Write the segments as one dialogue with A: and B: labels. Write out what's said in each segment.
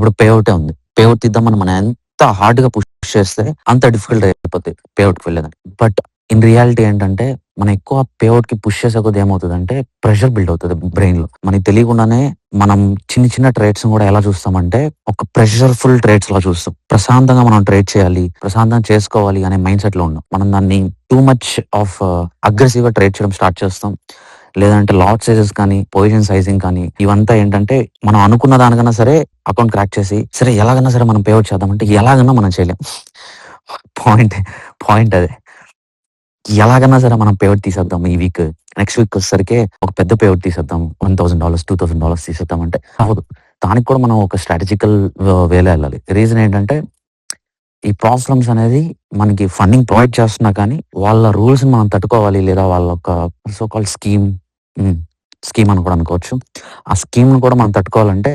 A: ఇప్పుడు పేఅవుటే ఉంది. పేఅవుట్ తీద్దామని మనం ఎంత హార్డ్‌గా పుష్ చేస్తే అంత డిఫికల్ట్ అయిపోతది పేఅవుట్‌కి వెళ్ళేదానికి. బట్ ఇన్ రియాలిటీ ఏంటంటే మనం ఎక్కువ పేఅవుట్‌కి పుష్ చేసే కొద్దీ ఏమవుతదంటే ప్రెషర్ బిల్డ్ అవుతది బ్రెయిన్‌లో. మనకి తెలియకుండానే మనం చిన్న చిన్న ట్రేడ్స్‌ని కూడా ఎలా చూస్తామంటే ఒక ప్రెషర్‌ఫుల్ ట్రేడ్స్‌లా చూస్తాం. ప్రశాంతంగా మనం ట్రేడ్ చేయాలి, ప్రశాంతంగా చేసుకోవాలి అనే మైండ్‌సెట్‌లో ఉండం. మనం దాన్ని టూ మచ్ ఆఫ్ అగ్రెసివ్‌గా ట్రేడ్ చేయడం స్టార్ట్ చేస్తాం. లేదంటే లాట్ సైజెస్ కానీ, పొజిషన్ సైజింగ్ కానీ ఇవంతా ఏంటంటే మనం అనుకున్న దానికన్నా సరే అకౌంట్ క్రాక్ చేసి సరే ఎలాగన్నా సరే మనం పేఅవుట్ చేద్దామంటే ఎలాగన్నా మనం చేయలేం. పాయింట్ పాయింట్ అదే. ఎలాగన్నా సరే మనం పేఅవుట్ తీసేద్దాం ఈ వీక్. నెక్స్ట్ వీక్ వచ్చేసరికి ఒక పెద్ద పేఅవుట్ తీసేద్దాం. $1000, $2000 తీసేద్దాం అంటే అవ్వదు. దానికి కూడా మనం ఒక స్ట్రాటజికల్ వేలో ఎళ్ళాలి. రీజన్ ఏంటంటే ఈ ప్రాబ్లమ్స్ అనేది మనకి ఫండింగ్ ప్రొవైడ్ చేస్తున్నా కానీ వాళ్ళ రూల్స్‌ని మనం తట్టుకోవాలి. లేదా వాళ్ళ ఒక సో కాల్డ్ స్కీమ్ హ్మ్. స్కీమ్ అని కూడా అనుకోవచ్చు. ఆ స్కీమ్‌ని కూడా మనం తట్టుకోవాలంటే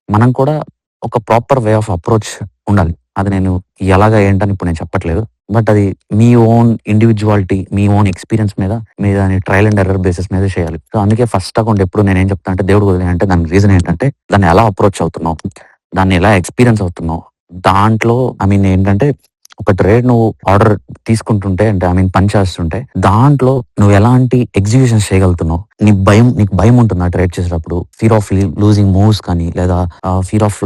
A: మనం కూడా ఒక ప్రాపర్ వే ఆఫ్ అప్రోచ్ ఉండాలి. అది నేను ఎలాగా ఏంటని ఇప్పుడు నేను చెప్పట్లేదు. బట్ అది మీ ఓన్ ఇండివిడ్యువాలిటీ, మీ ఓన్ ఎక్స్‌పీరియన్స్ మీద మీరు దాన్ని ట్రయల్ అండ్ ఎర్రర్ బేసిస్ మీద చేయాలి. సో, అందుకే ఫస్ట్ అకౌంట్ ఎప్పుడు నేనేం చెప్తానంటే దేవుడికి వదిలేయి అంటే దానికి రీజన్ ఏంటంటే దాన్ని ఎలా అప్రోచ్ అవుతున్నావు? దాన్ని ఎలా ఎక్స్‌పీరియన్స్ అవుతున్నావు? దాంట్లో ఐ మీన్ ఏంటంటే ఒక ట్రేడ్ నువ్వు ఆర్డర్ తీసుకుంటుంటే అంటే ఐ మీన్ పని చేస్తుంటే దాంట్లో నువ్వు ఎలాంటి ఎగ్జిక్యూషన్స్ చేయగలుగుతున్నావు? నీకు భయం ఉంటుందా ట్రేడ్ చేసేటప్పుడు? ఫియర్ ఆఫ్ లూజింగ్ మూవ్స్ కానీ లేదా fear of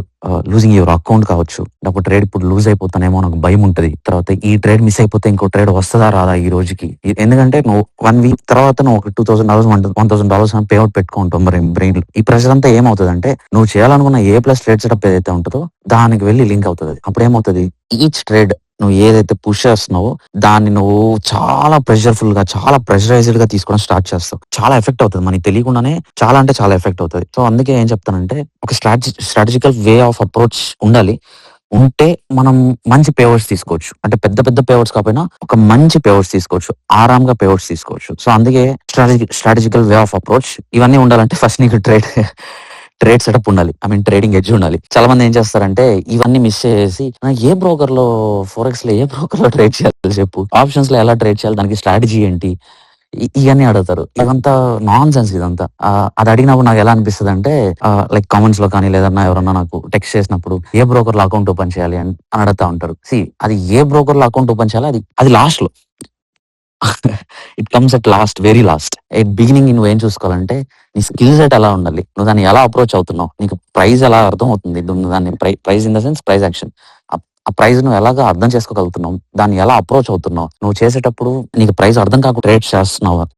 A: losing your account కావచ్చు. ఒక ట్రేడ్ ఇప్పుడు లూజ్ అయిపోతానేమో నాకు భయం ఉంటది. తర్వాత ఈ ట్రేడ్ మిస్ అయిపోతే ఇంకో ట్రేడ్ వస్తదా రాదా ఈ రోజుకి? ఎందుకంటే నువ్వు 1 వీక్ తర్వాత నువ్వు ఒక $2000 $1000 అని పేఅవుట్ పెట్టుకుంటావు మరి బ్రెయిన్‌లో. ఈ ప్రెషర్ అంతా ఏమవుతదంటే నువ్వు చేయాలనుకున్న ఏ ప్లస్ ట్రేడ్ సెటప్ ఏదైతే ఉంటదో దానికి వెళ్లి లింక్ అవుతది. అప్పుడేమవుతది ఈచ్ ట్రేడ్ నువ్వు ఏదైతే పుష్ చేస్తున్నావో దాన్ని నువ్వు చాలా ప్రెషర్‌ఫుల్‌గా, చాలా ప్రెషరైజ్డ్‌గా తీసుకోవడం స్టార్ట్ చేస్తావు. చాలా ఎఫెక్ట్ అవుతది. మనకి తెలియకుండానే చాలా అంటే చాలా ఎఫెక్ట్ అవుతది. సో, అందుకే ఏం చెప్తానంటే ఒక స్ట్రాటజికల్ వే ఆఫ్ అప్రోచ్ ఉండాలి. ఉంటే మనం మంచి పేఅవుట్స్ తీసుకోవచ్చు. అంటే పెద్ద పెద్ద పేఅవుట్స్ కాకపోయినా ఒక మంచి పేఅవుట్స్ తీసుకోవచ్చు. ఆరాంగా పేఅవుట్స్ తీసుకోవచ్చు. సో, అందుకే స్ట్రాటజికల్ వే ఆఫ్ అప్రోచ్ ఇవన్నీ ఉండాలంటే ఫస్ట్ నీకు ట్రేడ్ సెటప్ ఉండాలి. ఐ మీన్ ట్రేడింగ్ ఎడ్జ్ ఉండాలి. చాలా మంది ఏం చేస్తారంటే ఇవన్నీ మిస్ చేసేసి ఏ బ్రోకర్‌లో ఫోరెక్స్‌లో ఏ బ్రోకర్‌లో ట్రేడ్ చేయాలి చెప్పు? ఆప్షన్స్‌లో ఎలా ట్రేడ్ చేయాలి? దానికి స్ట్రాటజీ ఏంటి? ఇయన్నీ అడుగుతారు. ఇదంతా నాన్‌సెన్స్ ఇదంతా. అది అడిగినప్పుడు నాకెలా అనిపిస్తదంటే లైక్ కామెంట్స్‌లో కానీ లేదన్నా ఎవరన్నా నాకు టెక్స్ట్ చేసినప్పుడు ఏ బ్రోకర్‌లో అకౌంట్ ఓపెన్ చేయాలి అని అడుగుతా ఉంటారు. అది ఏ బ్రోకర్‌లో అకౌంట్ ఓపెన్ చేయాలో అది లాస్ట్‌లో. It comes at last, very last. At beginning నువ్వేం చూసుకోవాలంటే నీ స్కిల్ సెట్ ఎలా ఉండాలి? నువ్వు దాన్ని ఎలా అప్రోచ్ అవుతున్నావు? నీకు ప్రైస్ ఎలా అర్థం అవుతుంది? నువ్వు దాన్ని price in the sense price action. ఆ ప్రైస్ నువ్వు ఎలాగా అర్థం చేసుకోగలుగుతున్నావు? దాన్ని ఎలా అప్రోచ్ అవుతున్నావు? నువ్వు చేసేటప్పుడు నీకు ప్రైస్ అర్థం కాకుండా ట్రేడ్స్ చేస్తున్నావా?